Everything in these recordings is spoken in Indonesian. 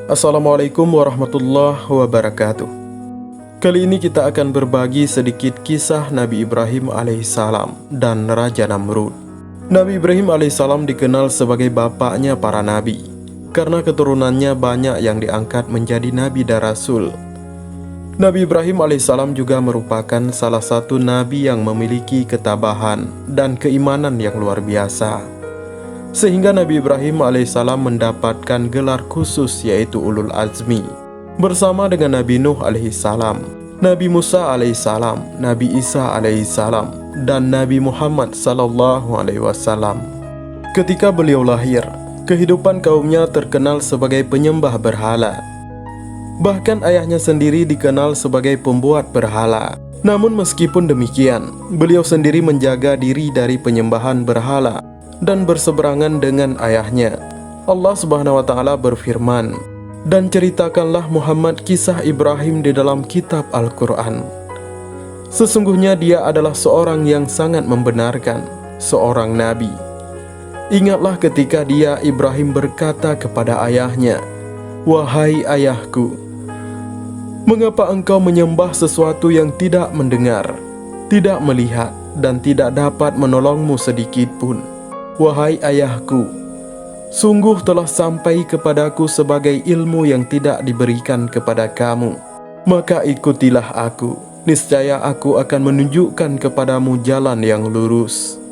Assalamualaikum warahmatullahi wabarakatuh. Kali ini kita akan berbagi sedikit kisah Nabi Ibrahim alaihissalam dan Raja Namrud. Nabi Ibrahim alaihissalam dikenal sebagai bapaknya para nabi, karena keturunannya banyak yang diangkat menjadi nabi dan rasul. Nabi Ibrahim alaihissalam juga merupakan salah satu nabi yang memiliki ketabahan dan keimanan yang luar biasa, sehingga Nabi Ibrahim alaihissalam mendapatkan gelar khusus yaitu Ulul Azmi, bersama dengan Nabi Nuh alaihissalam, Nabi Musa alaihissalam, Nabi Isa alaihissalam, dan Nabi Muhammad sallallahu alaihi wasallam. Ketika beliau lahir, kehidupan kaumnya terkenal sebagai penyembah berhala. Bahkan ayahnya sendiri dikenal sebagai pembuat berhala. Namun meskipun demikian, beliau sendiri menjaga diri dari penyembahan berhala dan berseberangan dengan ayahnya. Allah Subhanahu wa taala berfirman, "Dan ceritakanlah Muhammad kisah Ibrahim di dalam kitab Al-Qur'an. Sesungguhnya dia adalah seorang yang sangat membenarkan, seorang nabi. Ingatlah ketika dia Ibrahim berkata kepada ayahnya, 'Wahai ayahku, mengapa engkau menyembah sesuatu yang tidak mendengar, tidak melihat, dan tidak dapat menolongmu sedikit pun? Wahai ayahku, sungguh telah sampai kepadaku sebagai ilmu yang tidak diberikan kepada kamu. Maka ikutilah aku, niscaya aku akan menunjukkan kepadamu jalan yang lurus.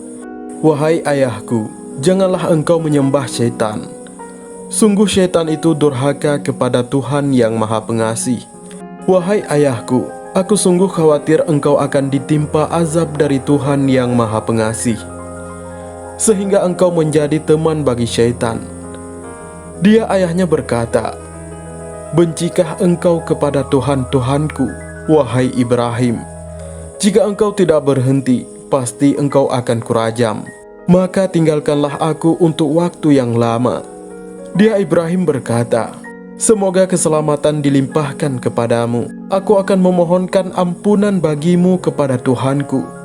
Wahai ayahku, janganlah engkau menyembah syaitan. Sungguh syaitan itu durhaka kepada Tuhan yang Maha Pengasih. Wahai ayahku, aku sungguh khawatir engkau akan ditimpa azab dari Tuhan yang Maha Pengasih, sehingga engkau menjadi teman bagi syaitan.' Dia ayahnya berkata, 'Bencikah engkau kepada Tuhan-Tuhanku, wahai Ibrahim? Jika engkau tidak berhenti, pasti engkau akan kurajam. Maka tinggalkanlah aku untuk waktu yang lama.' Dia Ibrahim berkata, 'Semoga keselamatan dilimpahkan kepadamu. Aku akan memohonkan ampunan bagimu kepada Tuhanku.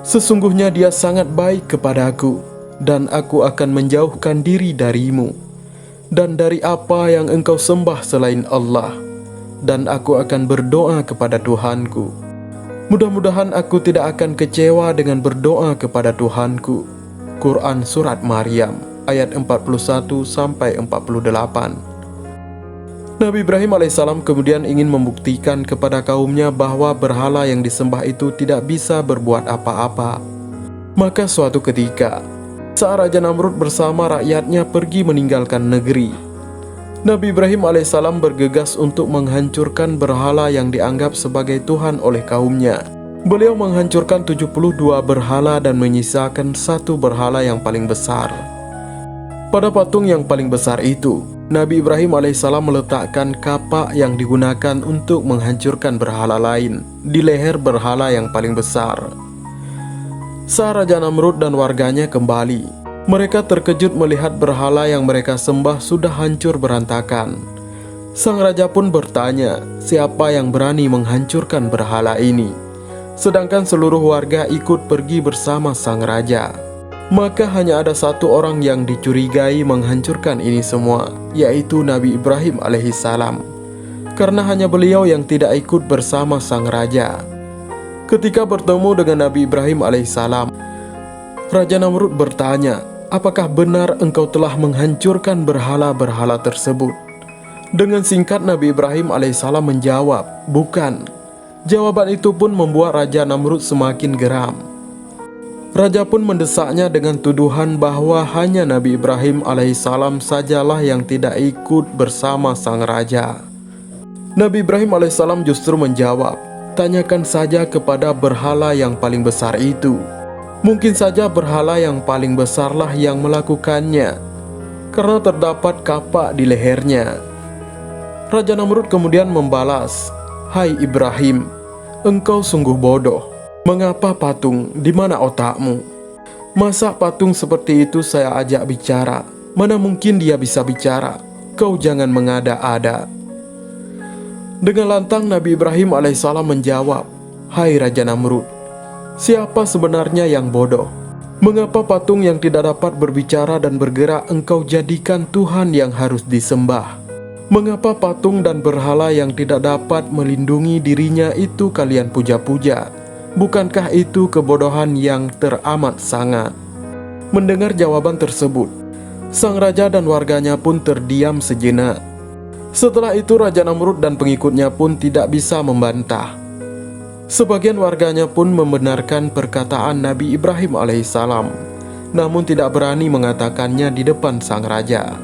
Sesungguhnya dia sangat baik kepadaku, dan aku akan menjauhkan diri darimu dan dari apa yang engkau sembah selain Allah, dan aku akan berdoa kepada Tuhanku. Mudah-mudahan aku tidak akan kecewa dengan berdoa kepada Tuhanku.' Quran Surat Maryam ayat 41-48. Nabi Ibrahim alaihissalam kemudian ingin membuktikan kepada kaumnya bahwa berhala yang disembah itu tidak bisa berbuat apa-apa. Maka suatu ketika, saat Raja Namrud bersama rakyatnya pergi meninggalkan negeri, Nabi Ibrahim alaihissalam bergegas untuk menghancurkan berhala yang dianggap sebagai Tuhan oleh kaumnya. Beliau menghancurkan 72 berhala dan menyisakan satu berhala yang paling besar. Pada patung yang paling besar itu, Nabi Ibrahim alaihissalam meletakkan kapak yang digunakan untuk menghancurkan berhala lain di leher berhala yang paling besar. Saat Raja Namrud dan warganya kembali, mereka terkejut melihat berhala yang mereka sembah sudah hancur berantakan. Sang raja pun bertanya, siapa yang berani menghancurkan berhala ini? Sedangkan seluruh warga ikut pergi bersama sang raja. Maka hanya ada satu orang yang dicurigai menghancurkan ini semua, yaitu Nabi Ibrahim alaihissalam, karena hanya beliau yang tidak ikut bersama sang raja. Ketika bertemu dengan Nabi Ibrahim alaihissalam, Raja Namrud bertanya, apakah benar engkau telah menghancurkan berhala-berhala tersebut? Dengan singkat Nabi Ibrahim alaihissalam menjawab, bukan. Jawaban itu pun membuat Raja Namrud semakin geram. Raja pun mendesaknya dengan tuduhan bahwa hanya Nabi Ibrahim alaihissalam sajalah yang tidak ikut bersama sang raja. Nabi Ibrahim alaihissalam justru menjawab, tanyakan saja kepada berhala yang paling besar itu. Mungkin saja berhala yang paling besarlah yang melakukannya, karena terdapat kapak di lehernya. Raja Namrud kemudian membalas, hai Ibrahim, engkau sungguh bodoh. Mengapa patung? Di mana otakmu? Masa patung seperti itu saya ajak bicara? Mana mungkin dia bisa bicara? Kau jangan mengada-ada. Dengan lantang Nabi Ibrahim alaihissalam menjawab, hai Raja Namrud, siapa sebenarnya yang bodoh? Mengapa patung yang tidak dapat berbicara dan bergerak engkau jadikan Tuhan yang harus disembah? Mengapa patung dan berhala yang tidak dapat melindungi dirinya itu kalian puja-puja? Bukankah itu kebodohan yang teramat sangat? Mendengar jawaban tersebut, sang raja dan warganya pun terdiam sejenak. Setelah itu Raja Namrud dan pengikutnya pun tidak bisa membantah. Sebagian warganya pun membenarkan perkataan Nabi Ibrahim alaihissalam, namun tidak berani mengatakannya di depan sang raja.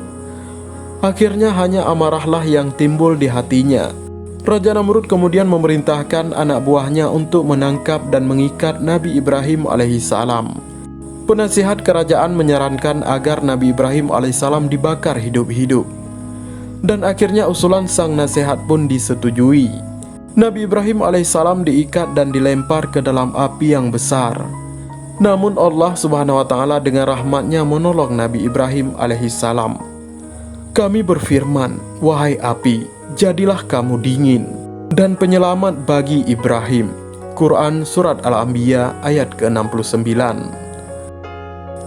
Akhirnya hanya amarahlah yang timbul di hatinya. Raja Namrud kemudian memerintahkan anak buahnya untuk menangkap dan mengikat Nabi Ibrahim alaihissalam. Penasihat kerajaan menyarankan agar Nabi Ibrahim alaihissalam dibakar hidup-hidup. Dan akhirnya usulan sang nasihat pun disetujui. Nabi Ibrahim alaihissalam diikat dan dilempar ke dalam api yang besar. Namun Allah subhanahu wa ta'ala dengan rahmatnya menolong Nabi Ibrahim alaihissalam. Kami berfirman, wahai api, jadilah kamu dingin dan penyelamat bagi Ibrahim. Quran Surat Al-Anbiya ayat ke-69.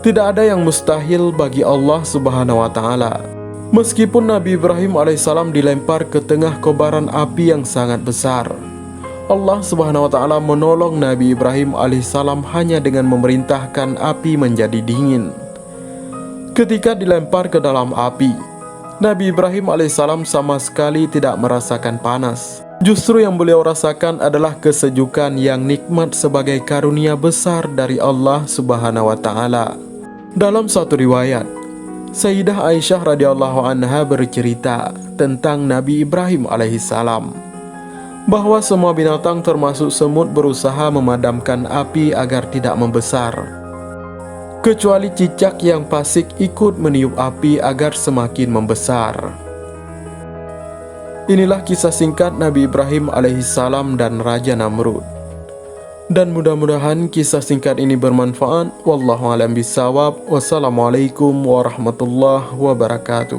Tidak ada yang mustahil bagi Allah subhanahu wa ta'ala. Meskipun Nabi Ibrahim alaihissalam dilempar ke tengah kobaran api yang sangat besar, Allah subhanahu wa ta'ala menolong Nabi Ibrahim alaihissalam hanya dengan memerintahkan api menjadi dingin. Ketika dilempar ke dalam api, Nabi Ibrahim alaihissalam sama sekali tidak merasakan panas. Justru yang beliau rasakan adalah kesejukan yang nikmat sebagai karunia besar dari Allah subhanahu wa ta'ala. Dalam satu riwayat, Sayyidah Aisyah radhiyallahu anha bercerita tentang Nabi Ibrahim alaihissalam, bahwa semua binatang termasuk semut berusaha memadamkan api agar tidak membesar, kecuali cicak yang fasik ikut meniup api agar semakin membesar. Inilah kisah singkat Nabi Ibrahim alaihissalam dan Raja Namrud. Dan mudah-mudahan kisah singkat ini bermanfaat. Wallahu a'lam bishawab. Wassalamualaikum warahmatullahi wabarakatuh.